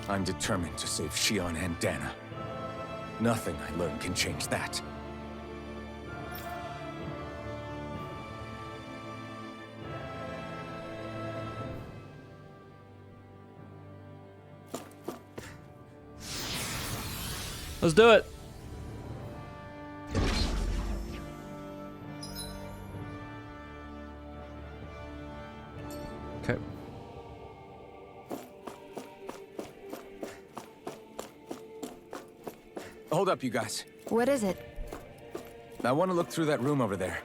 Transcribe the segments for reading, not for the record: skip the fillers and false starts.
I'm determined to save Shion and Dana. Nothing I learn can change that. Let's do it. Okay. Hold up, you guys. What is it? I want to look through that room over there.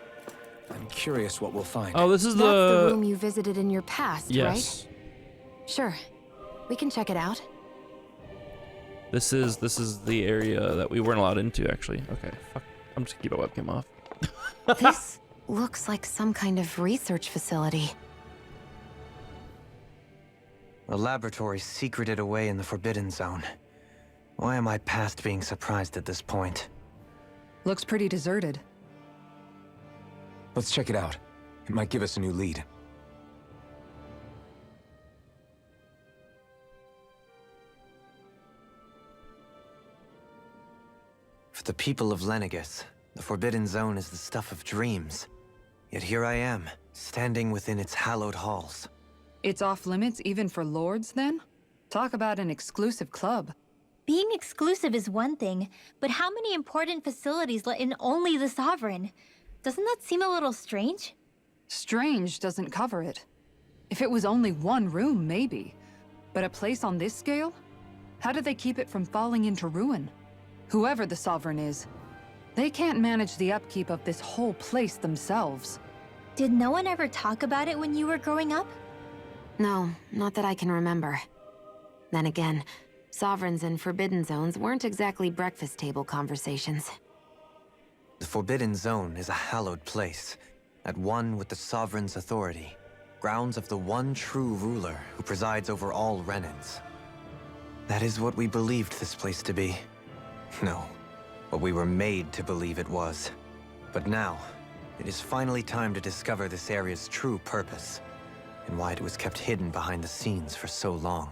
I'm curious what we'll find. Oh, this is That's the room you visited in your past, yes. right? Sure. We can check it out. This is the area that we weren't allowed into, actually. Okay, fuck. I'm just gonna keep my webcam off. This looks like some kind of research facility. A laboratory secreted away in the Forbidden Zone. Why am I past being surprised at this point? Looks pretty deserted. Let's check it out. It might give us a new lead. For the people of Lenegis, the Forbidden Zone is the stuff of dreams. Yet here I am, standing within its hallowed halls. It's off limits even for lords, then? Talk about an exclusive club. Being exclusive is one thing, but how many important facilities let in only the Sovereign? Doesn't that seem a little strange? Strange doesn't cover it. If it was only one room, maybe. But a place on this scale? How do they keep it from falling into ruin? Whoever the Sovereign is, they can't manage the upkeep of this whole place themselves. Did no one ever talk about it when you were growing up? No, not that I can remember. Then again, Sovereigns and Forbidden Zones weren't exactly breakfast table conversations. The Forbidden Zone is a hallowed place, at one with the Sovereign's authority, grounds of the one true ruler who presides over all Renans. That is what we believed this place to be. No, what we were made to believe it was. But now, it is finally time to discover this area's true purpose, and why it was kept hidden behind the scenes for so long.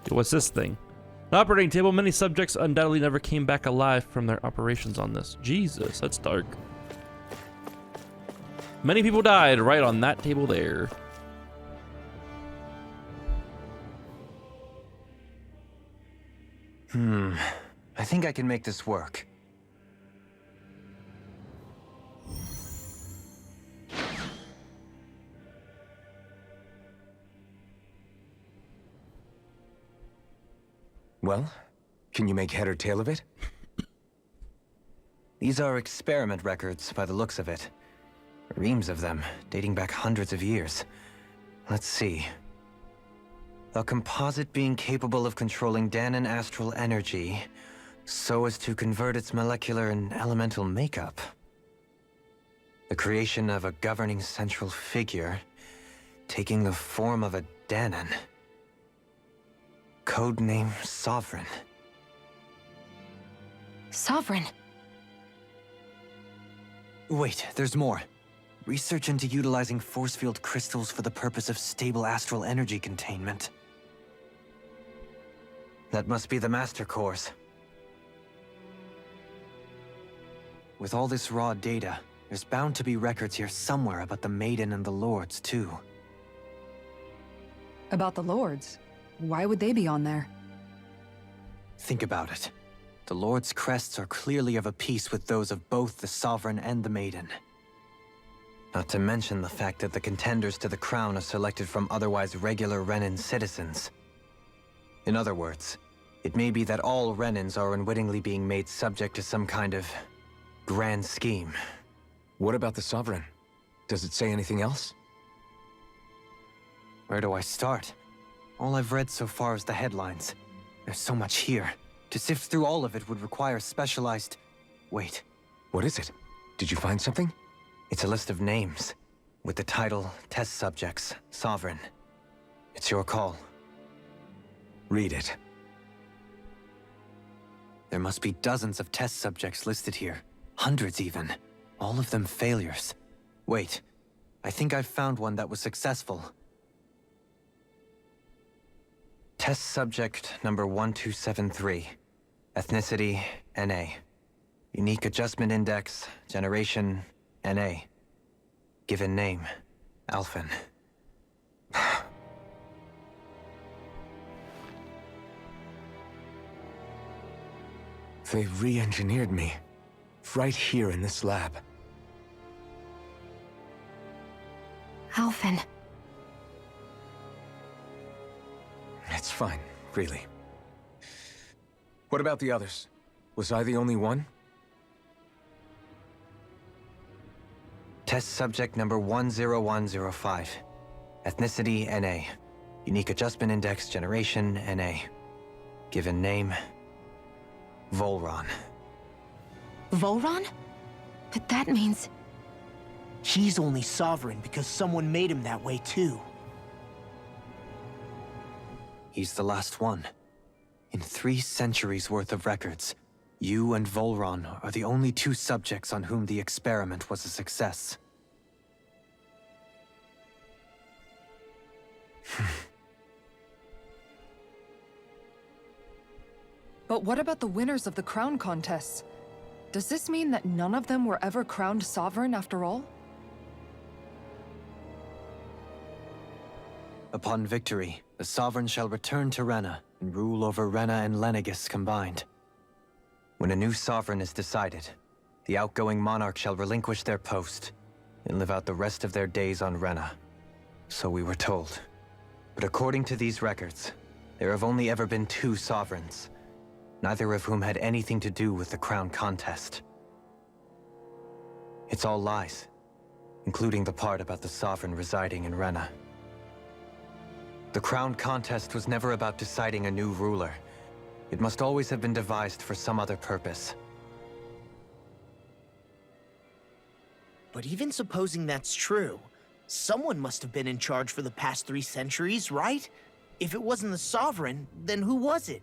What's this thing? The operating table. Many subjects undoubtedly never came back alive from their operations on this. Jesus, that's dark. Many people died right on that table there. I think I can make this work. Well, can you make head or tail of it? These are experiment records by the looks of it. Reams of them, dating back hundreds of years. Let's see. A composite being capable of controlling Danan astral energy so as to convert its molecular and elemental makeup. The creation of a governing central figure taking the form of a Danan. Codename Sovereign. Sovereign! Wait, there's more. Research into utilizing force field crystals for the purpose of stable astral energy containment. That must be the Master Course. With all this raw data, there's bound to be records here somewhere about the Maiden and the Lords, too. About the lords? Why would they be on there? Think about it. The Lord's crests are clearly of a piece with those of both the Sovereign and the Maiden. Not to mention the fact that the contenders to the crown are selected from otherwise regular Renan citizens. In other words, it may be that all Renans are unwittingly being made subject to some kind of grand scheme. What about the Sovereign? Does it say anything else? Where do I start? All I've read so far is the headlines. There's so much here. To sift through all of it would require specialized... Wait. What is it? Did you find something? It's a list of names, with the title, Test Subjects, Sovereign. It's your call. Read it. There must be dozens of test subjects listed here. Hundreds even. All of them failures. Wait, I think I've found one that was successful. Test subject number 1273. Ethnicity, NA. Unique adjustment index, generation, NA. Given name, Alphen. They re-engineered me. Right here in this lab. Alphen. It's fine, really. What about the others? Was I the only one? Test subject number 10105. Ethnicity, NA. Unique adjustment index, generation, NA. Given name, Volron. Volron? But that means... He's only sovereign because someone made him that way too. He's the last one. In 3 centuries worth of records, you and Volron are the only 2 subjects on whom the experiment was a success. But what about the winners of the crown contests? Does this mean that none of them were ever crowned sovereign after all? Upon victory, the Sovereign shall return to Rena and rule over Rena and Lenegis combined. When a new Sovereign is decided, the outgoing monarch shall relinquish their post and live out the rest of their days on Rena. So we were told. But according to these records, there have only ever been 2 Sovereigns, neither of whom had anything to do with the crown contest. It's all lies, including the part about the Sovereign residing in Rena. The crown contest was never about deciding a new ruler. It must always have been devised for some other purpose. But even supposing that's true, someone must have been in charge for the past 3 centuries, right? If it wasn't the Sovereign, then who was it?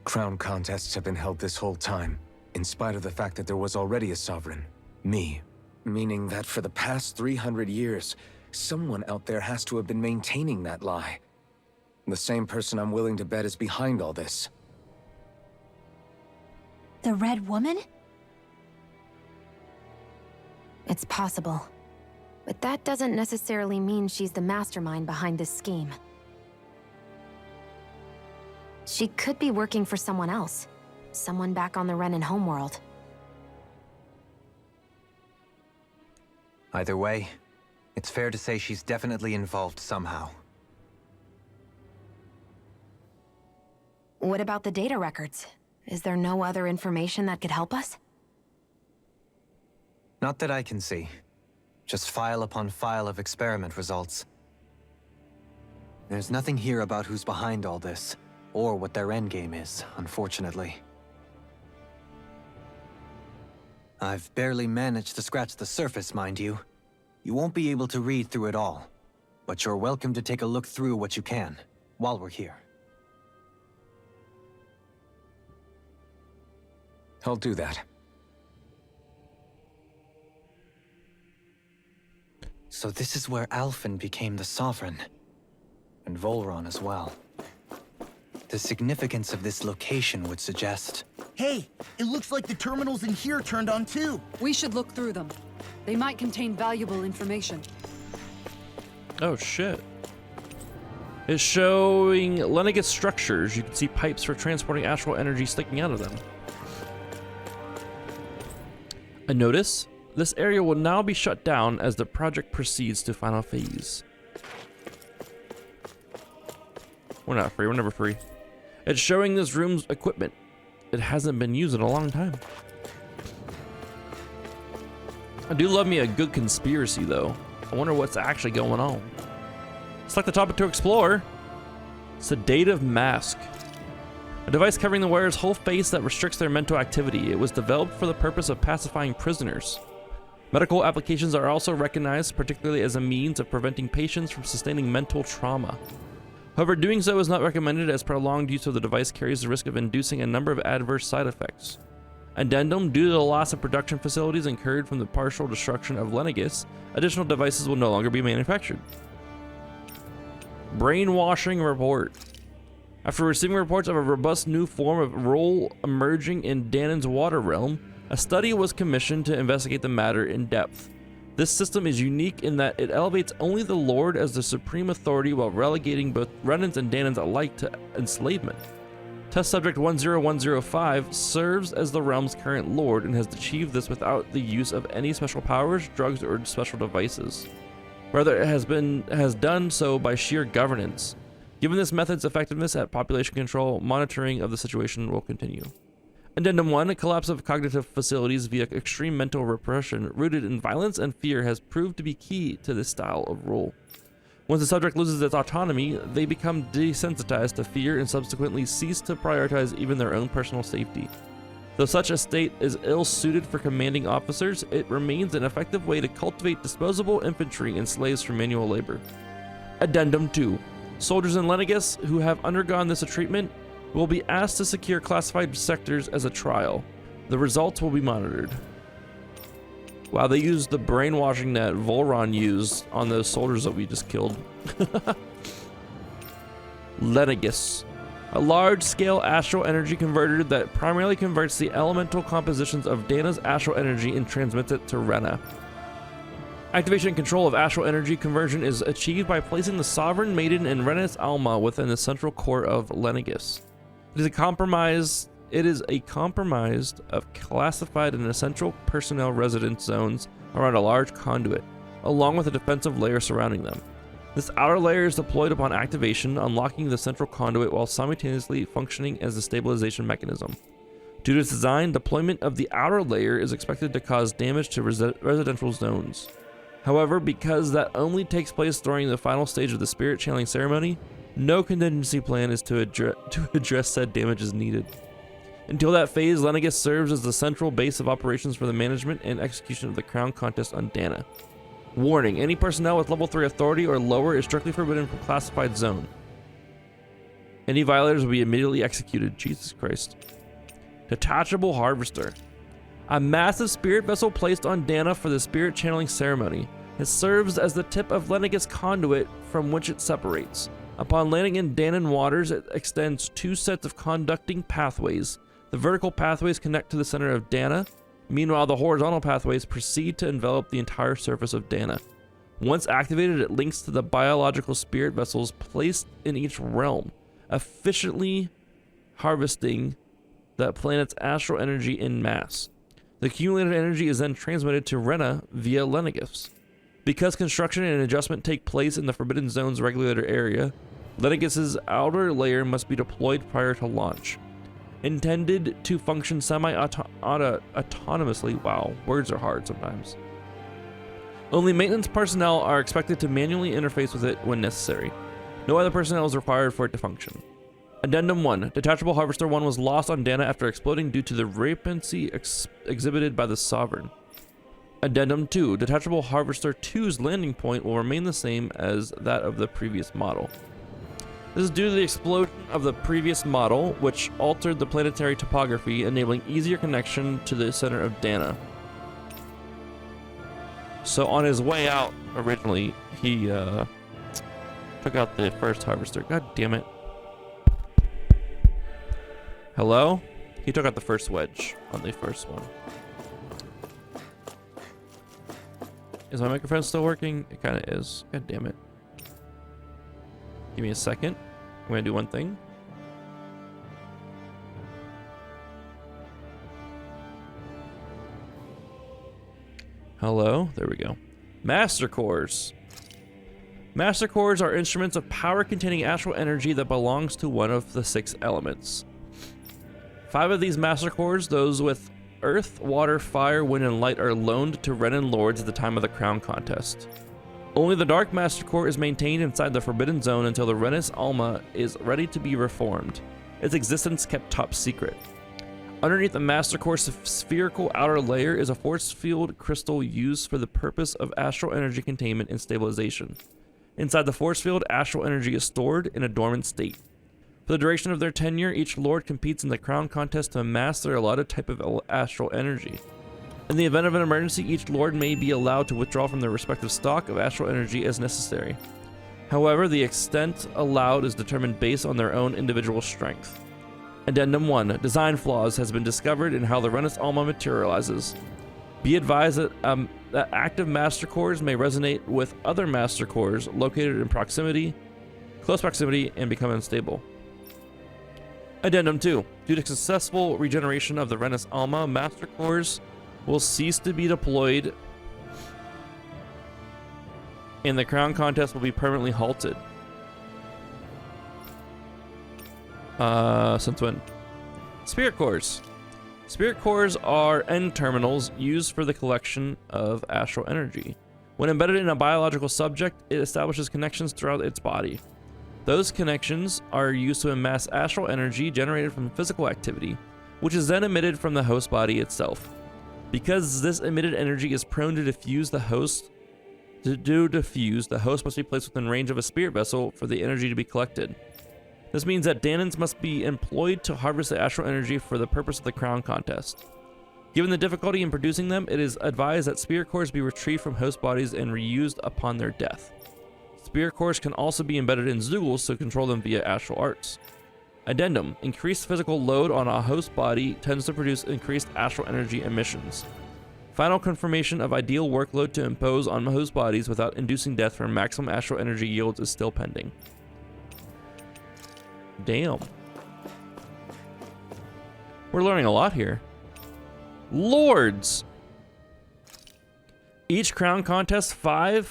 Crown contests have been held this whole time, in spite of the fact that there was already a Sovereign. Me. Meaning that for the past 300 years, someone out there has to have been maintaining that lie. The same person I'm willing to bet is behind all this. The Red Woman? It's possible. But that doesn't necessarily mean she's the mastermind behind this scheme. She could be working for someone else. Someone back on the Renan homeworld. Either way, it's fair to say she's definitely involved somehow. What about the data records? Is there no other information that could help us? Not that I can see. Just file upon file of experiment results. There's nothing here about who's behind all this, or what their endgame is, unfortunately. I've barely managed to scratch the surface, mind you. You won't be able to read through it all, but you're welcome to take a look through what you can, while we're here. I'll do that. So this is where Alphen became the Sovereign, and Volron as well. The significance of this location would suggest... Hey, it looks like the terminals in here turned on too. We should look through them. They might contain valuable information. Oh shit. It's showing Lenegis structures. You can see pipes for transporting astral energy sticking out of them. A notice: this area will now be shut down as the project proceeds to final phase. We're not free, we're never free. It's showing this room's equipment. It hasn't been used in a long time. I do love me a good conspiracy though. I wonder what's actually going on. Select the topic to explore. Sedative mask. A device covering the wearer's whole face that restricts their mental activity. It was developed for the purpose of pacifying prisoners. Medical applications are also recognized, particularly as a means of preventing patients from sustaining mental trauma. However, doing so is not recommended as prolonged use of the device carries the risk of inducing a number of adverse side effects. Addendum, due to the loss of production facilities incurred from the partial destruction of Lenegis, additional devices will no longer be manufactured. Brainwashing report. After receiving reports of a robust new form of role emerging in Danon's water realm, a study was commissioned to investigate the matter in depth. This system is unique in that it elevates only the Lord as the supreme authority while relegating both Renans and Danons alike to enslavement. Test subject 10105 serves as the realm's current lord and has achieved this without the use of any special powers, drugs, or special devices. Rather, it has done so by sheer governance. Given this method's effectiveness at population control, monitoring of the situation will continue. Addendum 1, a collapse of cognitive facilities via extreme mental repression rooted in violence and fear has proved to be key to this style of rule. Once the subject loses its autonomy, they become desensitized to fear and subsequently cease to prioritize even their own personal safety. Though such a state is ill-suited for commanding officers, it remains an effective way to cultivate disposable infantry and slaves for manual labor. Addendum 2. Soldiers in Lenegis who have undergone this treatment will be asked to secure classified sectors as a trial. The results will be monitored. Wow, they used the brainwashing that Volron used on those soldiers that we just killed. Lenegis. A large-scale astral energy converter that primarily converts the elemental compositions of Dana's astral energy and transmits it to Rena. Activation and control of astral energy conversion is achieved by placing the Sovereign Maiden and Rena's Alma within the central core of Lenegis. It is a compromised of classified and essential personnel residence zones around a large conduit, along with a defensive layer surrounding them. This outer layer is deployed upon activation, unlocking the central conduit while simultaneously functioning as a stabilization mechanism. Due to its design, deployment of the outer layer is expected to cause damage to residential zones. However, because that only takes place during the final stage of the spirit channeling ceremony, no contingency plan is to address said damage as needed. Until that phase, Lenegis serves as the central base of operations for the management and execution of the crown contest on Dana. Warning, any personnel with level 3 authority or lower is strictly forbidden from classified zone. Any violators will be immediately executed. Jesus Christ. Detachable Harvester. A massive spirit vessel placed on Dana for the spirit channeling ceremony. It serves as the tip of Lenegis conduit from which it separates. Upon landing in Danon waters, it extends 2 sets of conducting pathways. The vertical pathways connect to the center of Dana. Meanwhile, the horizontal pathways proceed to envelop the entire surface of Dana. Once activated, it links to the biological spirit vessels placed in each realm, efficiently harvesting the planet's astral energy en masse. The accumulated energy is then transmitted to Rena via Lenegis. Because construction and adjustment take place in the Forbidden Zone's regulator area, Lenegis' outer layer must be deployed prior to launch. Intended to function semi-autonomously. Wow, words are hard sometimes. Only maintenance personnel are expected to manually interface with it when necessary. No other personnel is required for it to function. Addendum 1. Detachable Harvester 1 was lost on Dana after exploding due to the rapancy exhibited by the Sovereign. Addendum 2. Detachable Harvester 2's landing point will remain the same as that of the previous model. This is due to the explosion of the previous model, which altered the planetary topography, enabling easier connection to the center of Dana. So on his way out, originally, he took out the first harvester. God damn it. Hello? He took out the first wedge on the first one. Is my microphone still working? It kind of is. God damn it. Give me a second. I'm going to do one thing. Hello? There we go. Master Cores. Master Cores are instruments of power containing astral energy that belongs to one of the 6 elements. 5 of these Master Cores, those with Earth, Water, Fire, Wind, and Light, are loaned to Renan Lords at the time of the Crown Contest. Only the Dark Master Core is maintained inside the Forbidden Zone until the Renis Alma is ready to be reformed, its existence kept top secret. Underneath the Master Core's spherical outer layer is a force field crystal used for the purpose of astral energy containment and stabilization. Inside the force field, astral energy is stored in a dormant state. For the duration of their tenure, each lord competes in the crown contest to amass their allotted type of astral energy. In the event of an emergency, each lord may be allowed to withdraw from their respective stock of astral energy as necessary. However, the extent allowed is determined based on their own individual strength. Addendum 1. Design flaws has been discovered in how the Renus Alma materializes. Be advised that active master cores may resonate with other master cores located in close proximity, and become unstable. Addendum 2. Due to successful regeneration of the Renus Alma, master cores will cease to be deployed and the crown contest will be permanently halted. Since when? Spirit cores. Spirit cores are end terminals used for the collection of astral energy. When embedded in a biological subject, it establishes connections throughout its body. Those connections are used to amass astral energy generated from physical activity, which is then emitted from the host body itself. Because this emitted energy is prone to diffuse, the host must be placed within range of a spirit vessel for the energy to be collected. This means that Danans must be employed to harvest the astral energy for the purpose of the crown contest. Given the difficulty in producing them, it is advised that spirit cores be retrieved from host bodies and reused upon their death. Spirit cores can also be embedded in Zeugles to control them via astral arts. Addendum: increased physical load on a host body tends to produce increased astral energy emissions. Final confirmation of ideal workload to impose on host bodies without inducing death for maximum astral energy yields is still pending. Damn. We're learning a lot here. Lords! Each crown contest, five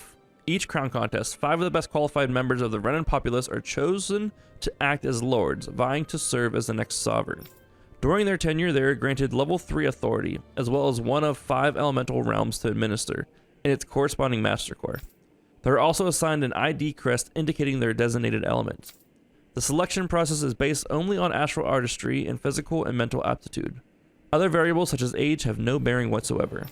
of the best qualified members of the Renan populace are chosen to act as lords, vying to serve as the next sovereign. During their tenure, they are granted level 3 authority, as well as one of 5 elemental realms to administer, and its corresponding master core. They are also assigned an ID crest indicating their designated element. The selection process is based only on astral artistry and physical and mental aptitude. Other variables such as age have no bearing whatsoever.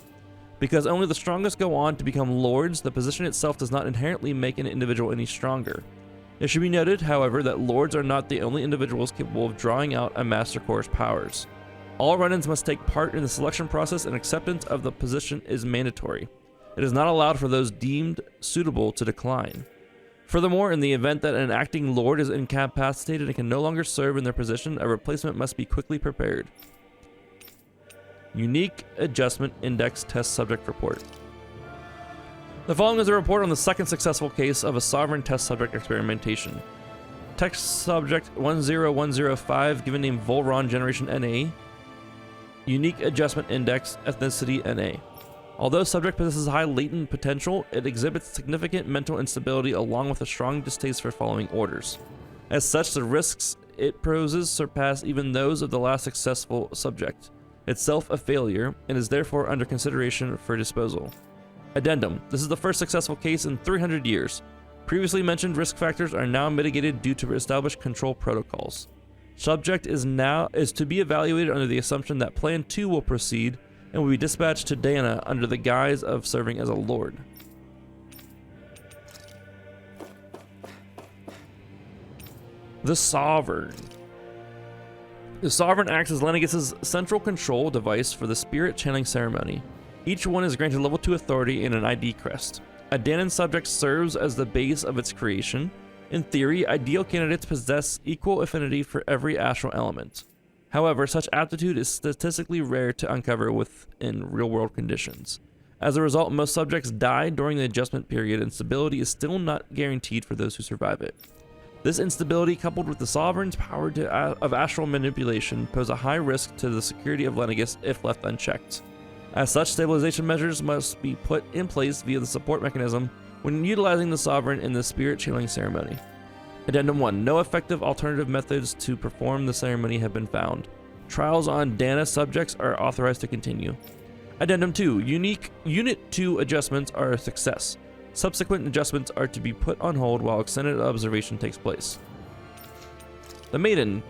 Because only the strongest go on to become lords, the position itself does not inherently make an individual any stronger. It should be noted, however, that lords are not the only individuals capable of drawing out a master core's powers. All Renans must take part in the selection process, and acceptance of the position is mandatory. It is not allowed for those deemed suitable to decline. Furthermore, in the event that an acting lord is incapacitated and can no longer serve in their position, a replacement must be quickly prepared. Unique Adjustment Index Test Subject Report. The following is a report on the second successful case of a sovereign test subject experimentation. Test subject 10105, given name Volron Generation NA. Unique Adjustment Index, ethnicity NA. Although subject possesses high latent potential, it exhibits significant mental instability along with a strong distaste for following orders. As such, the risks it poses surpass even those of the last successful subject, itself a failure, and is therefore under consideration for disposal. Addendum: this is the first successful case in 300 years. Previously mentioned risk factors are now mitigated due to established control protocols. Subject is to be evaluated under the assumption that Plan 2 will proceed and will be dispatched to Dana under the guise of serving as a lord. The Sovereign. The Sovereign acts as Lenegis' central control device for the spirit channeling ceremony. Each one is granted level 2 authority and an ID crest. A Danan subject serves as the base of its creation. In theory, ideal candidates possess equal affinity for every astral element. However, such aptitude is statistically rare to uncover within real-world conditions. As a result, most subjects die during the adjustment period, and stability is still not guaranteed for those who survive it. This instability, coupled with the Sovereign's power of astral manipulation, pose a high risk to the security of Lenegis if left unchecked. As such, stabilization measures must be put in place via the support mechanism when utilizing the Sovereign in the spirit channeling ceremony. Addendum 1. No effective alternative methods to perform the ceremony have been found. Trials on Dana subjects are authorized to continue. Addendum 2. Unique Unit 2 adjustments are a success. Subsequent adjustments are to be put on hold while extended observation takes place. The Maiden.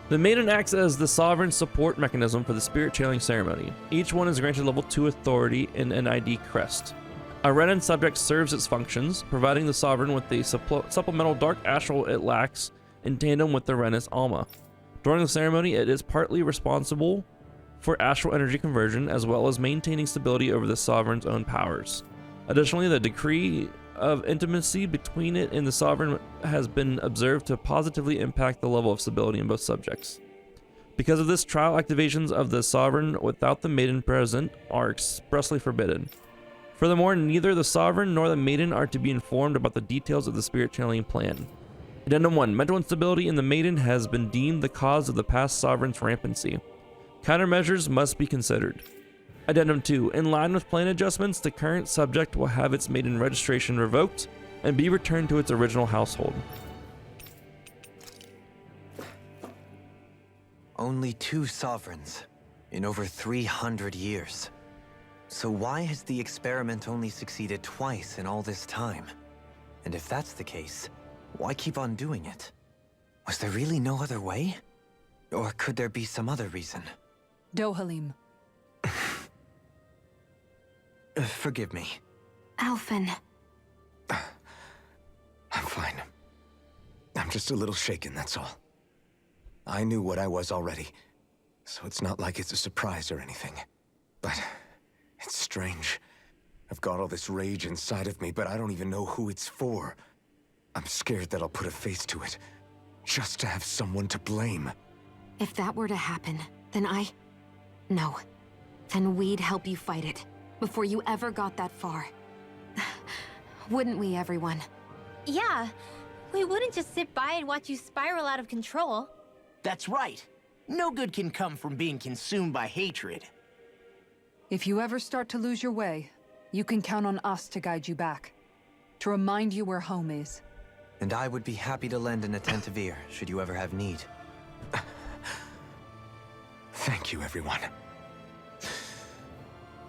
The Maiden acts as the Sovereign support mechanism for the spirit channeling ceremony. Each one is granted level 2 authority and an ID crest. A Renan subject serves its functions, providing the Sovereign with the supplemental dark astral it lacks in tandem with the Renus Alma. During the ceremony, it is partly responsible for astral energy conversion, as well as maintaining stability over the Sovereign's own powers. Additionally, the decree of intimacy between it and the Sovereign has been observed to positively impact the level of stability in both subjects. Because of this, trial activations of the Sovereign without the Maiden present are expressly forbidden. Furthermore, neither the Sovereign nor the Maiden are to be informed about the details of the spirit channeling plan. Addendum 1. Mental instability in the Maiden has been deemed the cause of the past Sovereign's rampancy. Countermeasures must be considered. Addendum 2. In line with plan adjustments, the current subject will have its Maiden registration revoked and be returned to its original household. Only 2 sovereigns in over 300 years. So why has the experiment only succeeded twice in all this time? And if that's the case, why keep on doing it? Was there really no other way? Or could there be some other reason? Dohalim. Forgive me. Alphen. I'm fine. I'm just a little shaken, that's all. I knew what I was already, so it's not like it's a surprise or anything. But it's strange. I've got all this rage inside of me, but I don't even know who it's for. I'm scared that I'll put a face to it, just to have someone to blame. If that were to happen, then No. Then we'd help you fight it, before you ever got that far. Wouldn't we, everyone? Yeah, we wouldn't just sit by and watch you spiral out of control. That's right. No good can come from being consumed by hatred. If you ever start to lose your way, you can count on us to guide you back. To remind you where home is. And I would be happy to lend an attentive ear, should you ever have need. Thank you, everyone.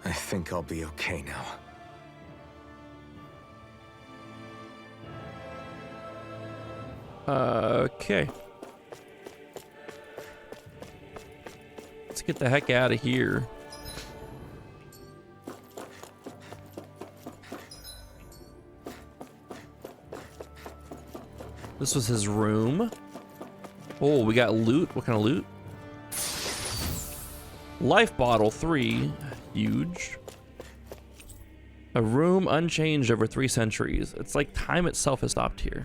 I think I'll be okay now. Okay. Let's get the heck out of here. This was his room. Oh, we got loot. What kind of loot? Life bottle 3. Huge. A room unchanged over 3 centuries. It's like time itself has stopped here.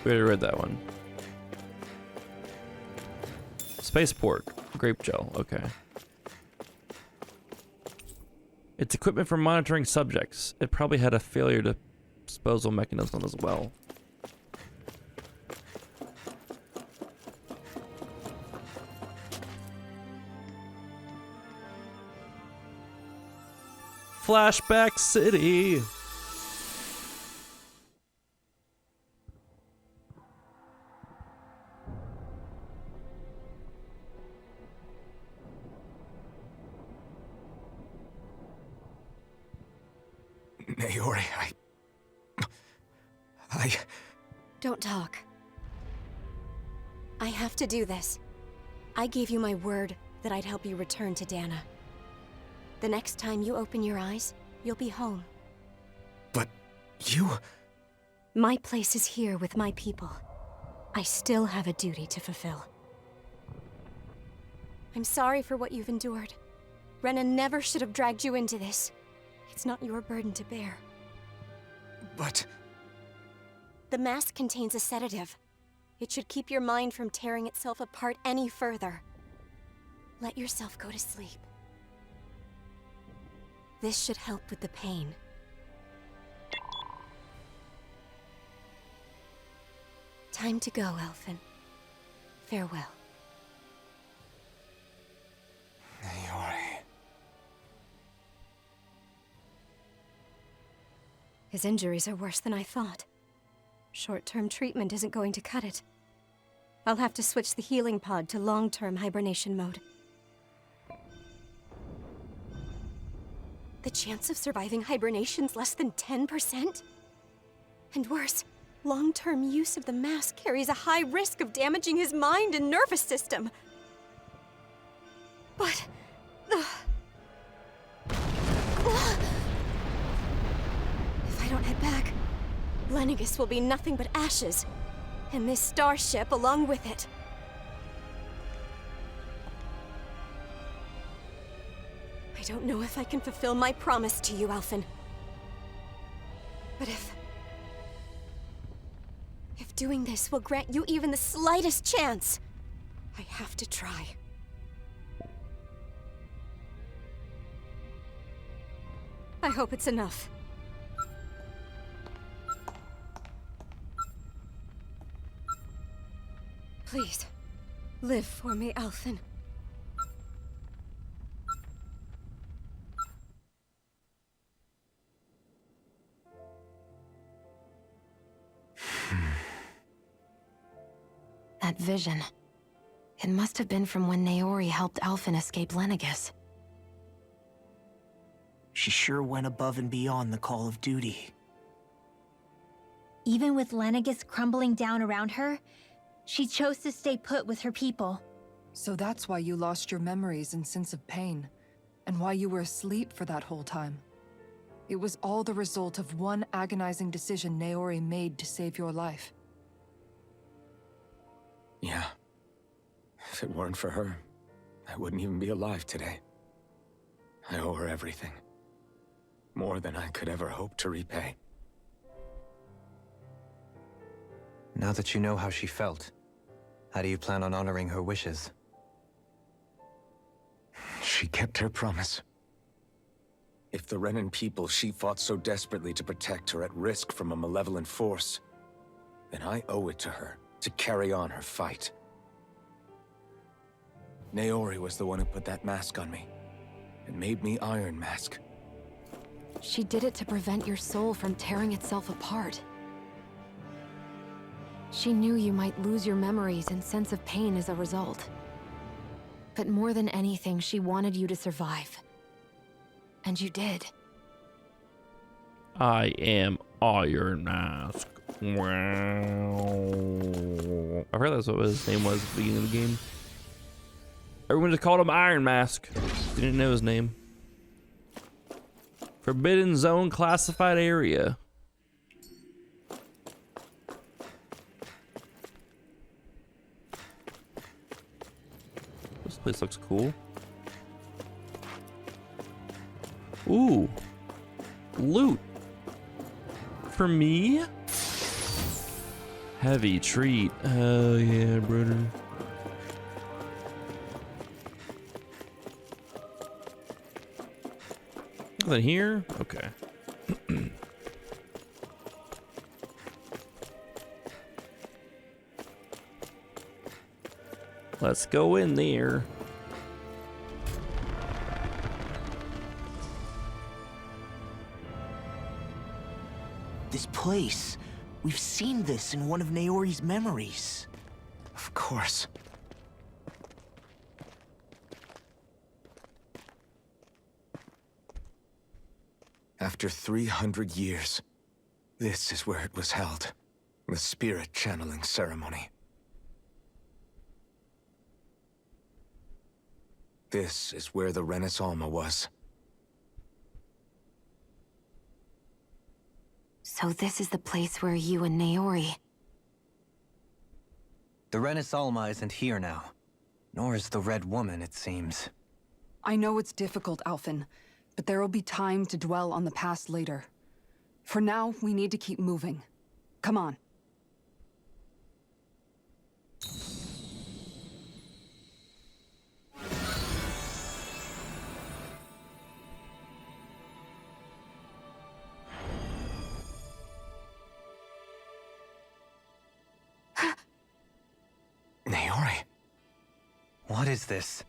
We already read that one. Spaceport. Grape gel. Okay. It's equipment for monitoring subjects. It probably had a failure to disposal mechanism as well. Flashback City. Naori, Don't talk. I have to do this. I gave you my word that I'd help you return to Dana. The next time you open your eyes, you'll be home. But you... My place is here with my people. I still have a duty to fulfill. I'm sorry for what you've endured. Renan never should have dragged you into this. It's not your burden to bear. But... The mask contains a sedative. It should keep your mind from tearing itself apart any further. Let yourself go to sleep. This should help with the pain. Time to go, Elfin. Farewell. Naori... His injuries are worse than I thought. Short-term treatment isn't going to cut it. I'll have to switch the healing pod to long-term hibernation mode. The chance of surviving hibernation's less than 10%? And worse, long-term use of the mask carries a high risk of damaging his mind and nervous system. But... if I don't head back, Lenegis will be nothing but ashes. And this starship along with it. I don't know if I can fulfill my promise to you, Alphen. But if doing this will grant you even the slightest chance, I have to try. I hope it's enough. Please, live for me, Alphen. That vision. It must have been from when Naori helped Alphen escape Lenegis. She sure went above and beyond the call of duty. Even with Lenegis crumbling down around her, she chose to stay put with her people. So that's why you lost your memories and sense of pain, and why you were asleep for that whole time. It was all the result of one agonizing decision Naori made to save your life. Yeah. If it weren't for her, I wouldn't even be alive today. I owe her everything. More than I could ever hope to repay. Now that you know how she felt, how do you plan on honoring her wishes? She kept her promise. If the Renan people she fought so desperately to protect are at risk from a malevolent force, then I owe it to her to carry on her fight. Naori was the one who put that mask on me, and made me Iron Mask. She did it to prevent your soul from tearing itself apart. She knew you might lose your memories and sense of pain as a result. But more than anything, she wanted you to survive. And you did. I am Iron Mask. Wow. I heard that's what his name was at the beginning of the game. Everyone just called him Iron Mask. Didn't know his name. Forbidden Zone classified area. This place looks cool. Ooh. Loot. For me? Heavy treat. Oh yeah, brother. Nothing here? Okay. Let's go in there. This place. We've seen this in one of Naori's memories. Of course. After 300 years, this is where it was held. The spirit channeling ceremony. This is where the Renis Alma was. So this is the place where you and Naori... The Renis Alma isn't here now. Nor is the Red Woman, it seems. I know it's difficult, Alphen, but there will be time to dwell on the past later. For now, we need to keep moving. Come on. Naori. What is this?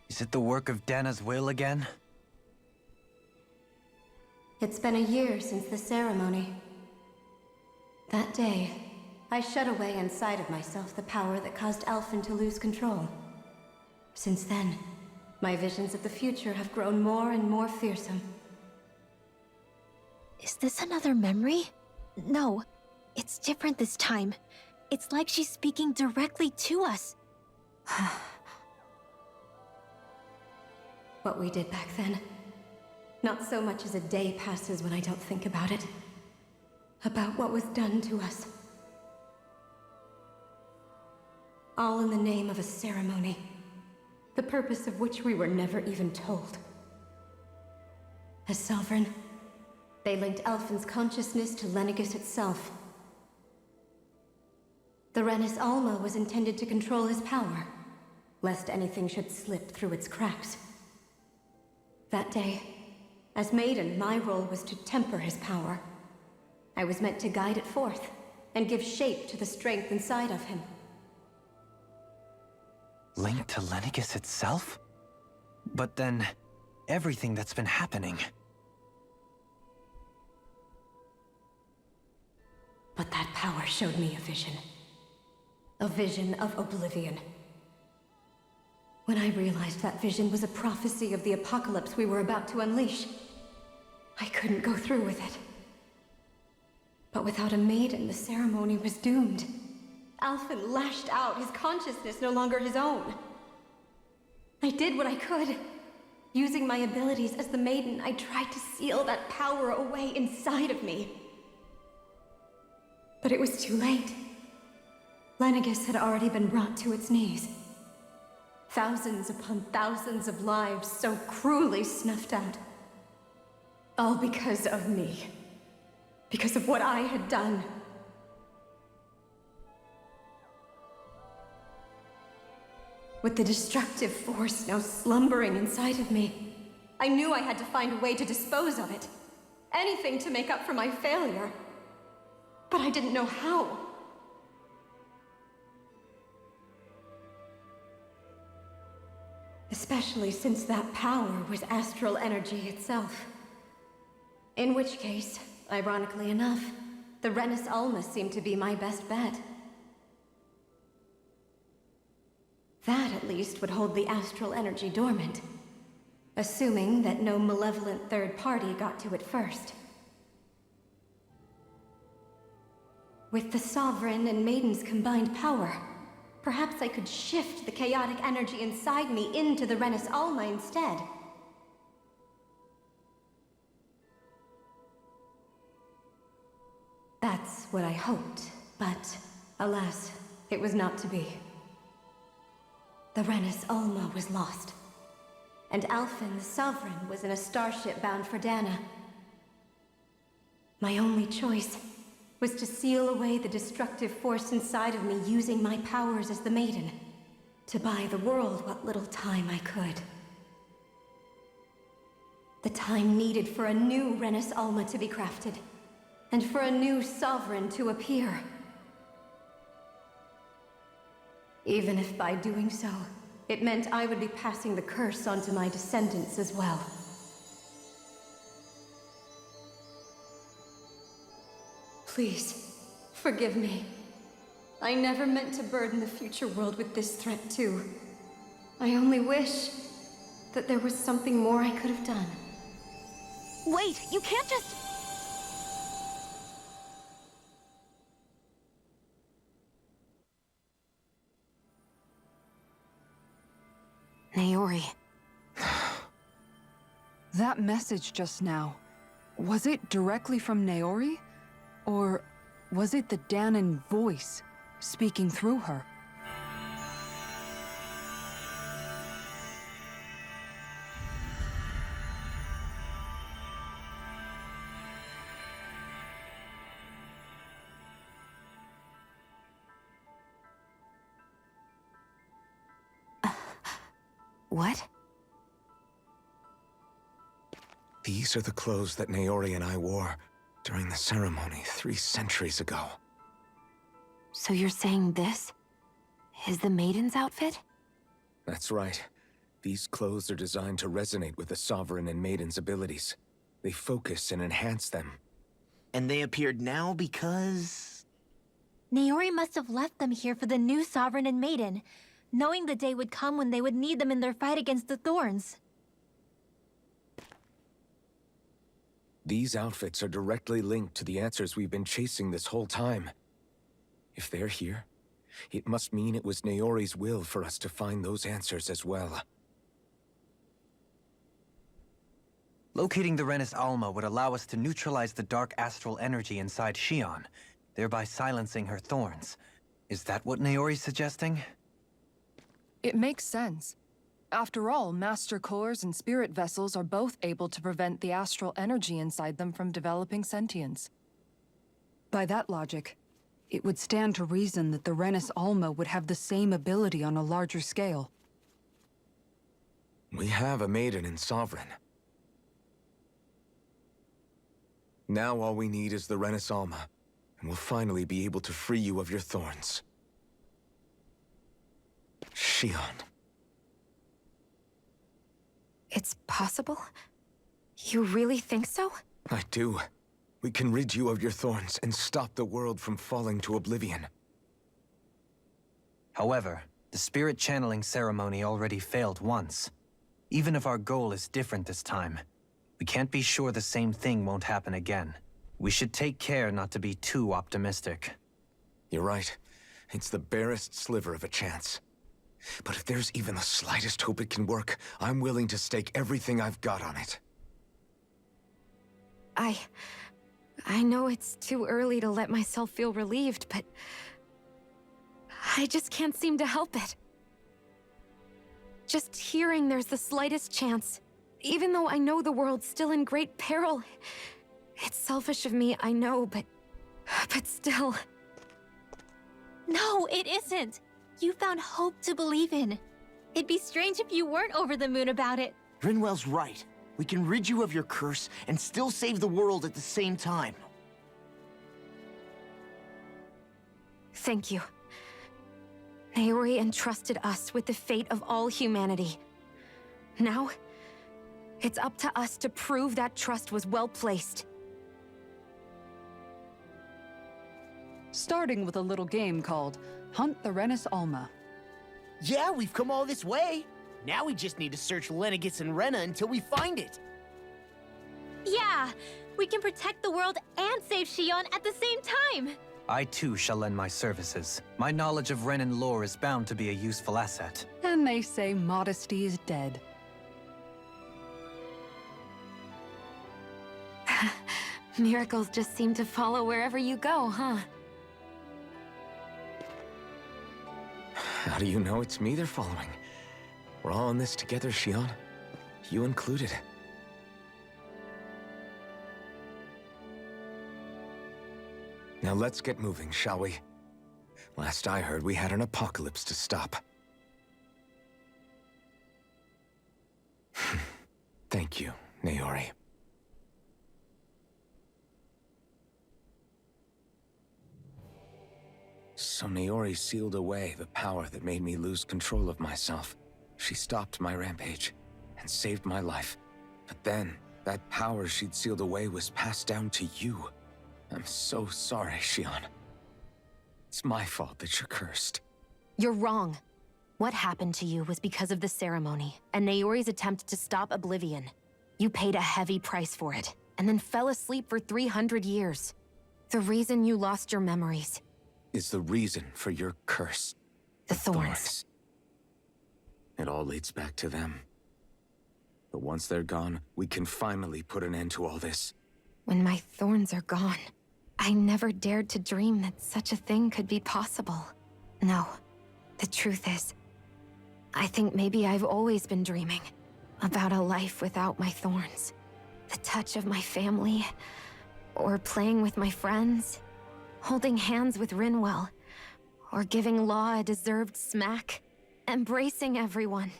Is it the work of Dana's will again? It's been a year since the ceremony. That day, I shut away inside of myself the power that caused Alphen to lose control. Since then, my visions of the future have grown more and more fearsome. Is this another memory? No, it's different this time. It's like she's speaking directly to us. What we did back then. Not so much as a day passes when I don't think about it. About what was done to us. All in the name of a ceremony. The purpose of which we were never even told. As Sovereign, they linked Elfin's consciousness to Lenegis itself. The Renis Alma was intended to control his power, lest anything should slip through its cracks. That day, as Maiden, my role was to temper his power. I was meant to guide it forth, and give shape to the strength inside of him. Linked to Lenegis itself? But then, everything that's been happening... But that power showed me a vision. A vision of oblivion. When I realized that vision was a prophecy of the apocalypse we were about to unleash, I couldn't go through with it. But without a maiden, the ceremony was doomed. Alphen lashed out, his consciousness no longer his own. I did what I could. Using my abilities as the maiden, I tried to seal that power away inside of me. But it was too late. Lenegis had already been brought to its knees. Thousands upon thousands of lives so cruelly snuffed out. All because of me. Because of what I had done. With the destructive force now slumbering inside of me, I knew I had to find a way to dispose of it. Anything to make up for my failure. But I didn't know how. Especially since that power was astral energy itself. In which case, ironically enough, the Renis Alma seemed to be my best bet. That, at least, would hold the astral energy dormant. Assuming that no malevolent third party got to it first. With the Sovereign and Maiden's combined power, perhaps I could shift the chaotic energy inside me into the Renis Alma instead. That's what I hoped, but alas, it was not to be. The Renis Alma was lost, and Alphen the Sovereign was in a starship bound for Dana. My only choice was to seal away the destructive force inside of me using my powers as the Maiden, to buy the world what little time I could. The time needed for a new Renis Alma to be crafted, and for a new Sovereign to appear. Even if by doing so, it meant I would be passing the curse on to my descendants as well. Please, forgive me. I never meant to burden the future world with this threat too. I only wish that there was something more I could have done. Wait, you can't just... Naori. That message just now, was it directly from Naori? Or was it the Danan voice speaking through her? What? These are the clothes that Naori and I wore during the ceremony 3 centuries ago. So you're saying this is the Maiden's outfit? That's right. These clothes are designed to resonate with the Sovereign and Maiden's abilities. They focus and enhance them. And they appeared now because... Naori must have left them here for the new Sovereign and Maiden, knowing the day would come when they would need them in their fight against the Thorns. These outfits are directly linked to the answers we've been chasing this whole time. If they're here, it must mean it was Naori's will for us to find those answers as well. Locating the Renis Alma would allow us to neutralize the dark astral energy inside Shion, thereby silencing her thorns. Is that what Naori's suggesting? It makes sense. After all, Master Cores and Spirit Vessels are both able to prevent the astral energy inside them from developing sentience. By that logic, it would stand to reason that the Renis Alma would have the same ability on a larger scale. We have a maiden in Sovereign. Now all we need is the Renis Alma, and we'll finally be able to free you of your thorns. Shion. It's possible? You really think so? I do. We can rid you of your thorns and stop the world from falling to oblivion. However, the spirit channeling ceremony already failed once. Even if our goal is different this time, we can't be sure the same thing won't happen again. We should take care not to be too optimistic. You're right. It's the barest sliver of a chance. But if there's even the slightest hope it can work, I'm willing to stake everything I've got on it. I know it's too early to let myself feel relieved, but I just can't seem to help it. Just hearing there's the slightest chance, even though I know the world's still in great peril. It's selfish of me, I know, but still. No, it isn't. You found hope to believe in. It'd be strange if you weren't over the moon about it. Rinwell's right. We can rid you of your curse and still save the world at the same time. Thank you. Naori entrusted us with the fate of all humanity. Now, it's up to us to prove that trust was well placed. Starting with a little game called Hunt the Renis Alma. Yeah, we've come all this way. Now we just need to search Lenegis and Rena until we find it. Yeah, we can protect the world and save Shion at the same time. I too shall lend my services. My knowledge of Renan lore is bound to be a useful asset. And they say modesty is dead. Miracles just seem to follow wherever you go, huh? How do you know it's me they're following? We're all in this together, Shion. You included. Now let's get moving, shall we? Last I heard, we had an apocalypse to stop. Thank you, Naori. So Naori sealed away the power that made me lose control of myself. She stopped my rampage and saved my life. But then, that power she'd sealed away was passed down to you. I'm so sorry, Shion. It's my fault that you're cursed. You're wrong. What happened to you was because of the ceremony and Naori's attempt to stop oblivion. You paid a heavy price for it, and then fell asleep for 300 years. The reason you lost your memories is the reason for your curse. The thorns. It all leads back to them. But once they're gone, we can finally put an end to all this. When my thorns are gone, I never dared to dream that such a thing could be possible. No, the truth is, I think maybe I've always been dreaming about a life without my thorns. The touch of my family, or playing with my friends, holding hands with Rinwell, or giving Law a deserved smack, embracing everyone.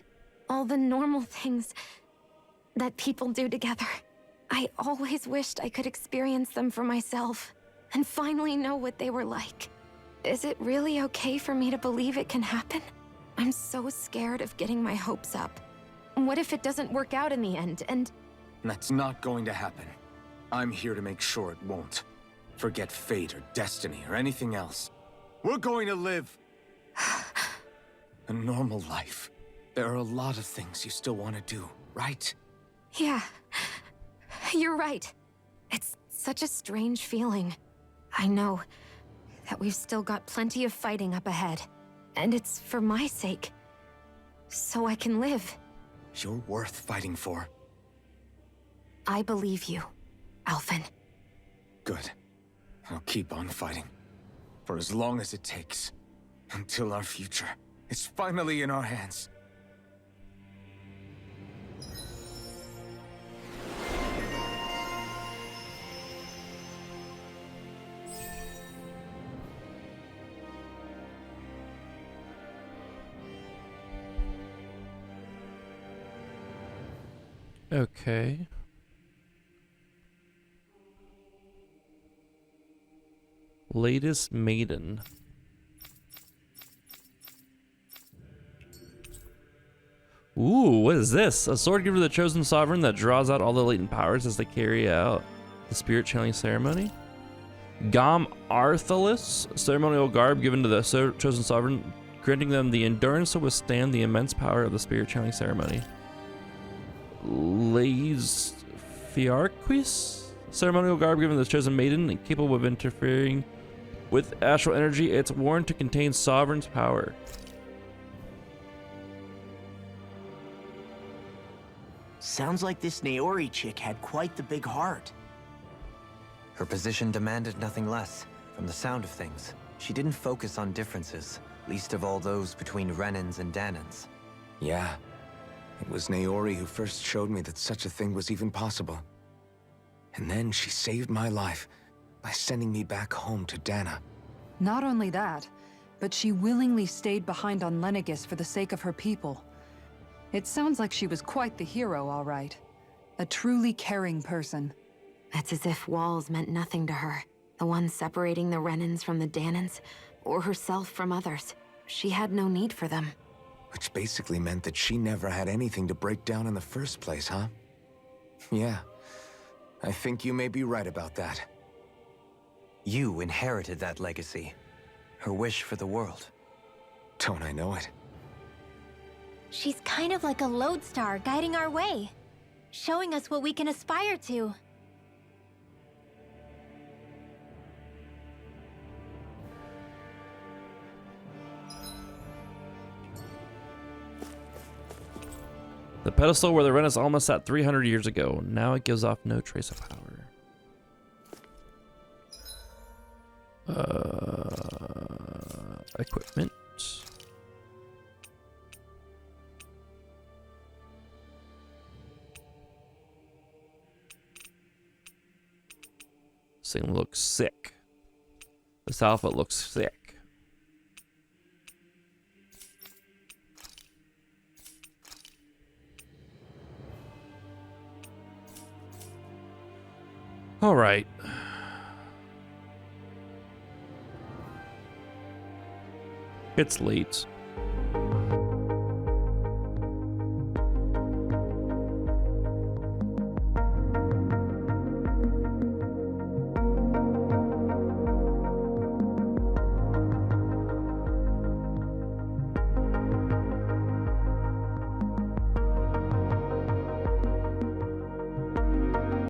All the normal things that people do together. I always wished I could experience them for myself, and finally know what they were like. Is it really okay for me to believe it can happen? I'm so scared of getting my hopes up. What if it doesn't work out in the end, and... That's not going to happen. I'm here to make sure it won't. Forget fate or destiny or anything else. We're going to live a normal life. There are a lot of things you still want to do, right? Yeah, you're right. such a strange feeling. I know that we've still got plenty of fighting up ahead, and it's for my sake, so I can live. You're worth fighting for. I believe you, Alphen. Good. I'll keep on fighting. For as long as it takes. Until our future is finally in our hands. Okay. Latest Maiden. Ooh, what is this? A sword given to the chosen sovereign that draws out all the latent powers as they carry out the spirit channeling ceremony. Gom Arthalis, ceremonial garb given to the chosen sovereign, granting them the endurance to withstand the immense power of the spirit channeling ceremony. Lays Fiarquis, ceremonial garb given to the chosen maiden, capable of interfering with astral energy. It's worn to contain sovereign's power. Sounds like this Naori chick had quite the big heart. Her position demanded nothing less. From the sound of things, she didn't focus on differences, least of all those between Renans and Danans. Yeah. It was Naori who first showed me that such a thing was even possible. And then she saved my life by sending me back home to Dana. Not only that, but she willingly stayed behind on Lenegis for the sake of her people. It sounds like she was quite the hero, all right. A truly caring person. It's as if walls meant nothing to her. The ones separating the Renans from the Danans, or herself from others. She had no need for them. Which basically meant that she never had anything to break down in the first place, huh? Yeah. I think you may be right about that. You inherited that legacy. Her wish for the world. Don't I know it? She's kind of like a lodestar guiding our way, showing us what we can aspire to. The pedestal where the Rena's almost sat 300 years ago. Now it gives off no trace of power. Equipment. This thing looks sick. This outfit looks sick. All right. It's late.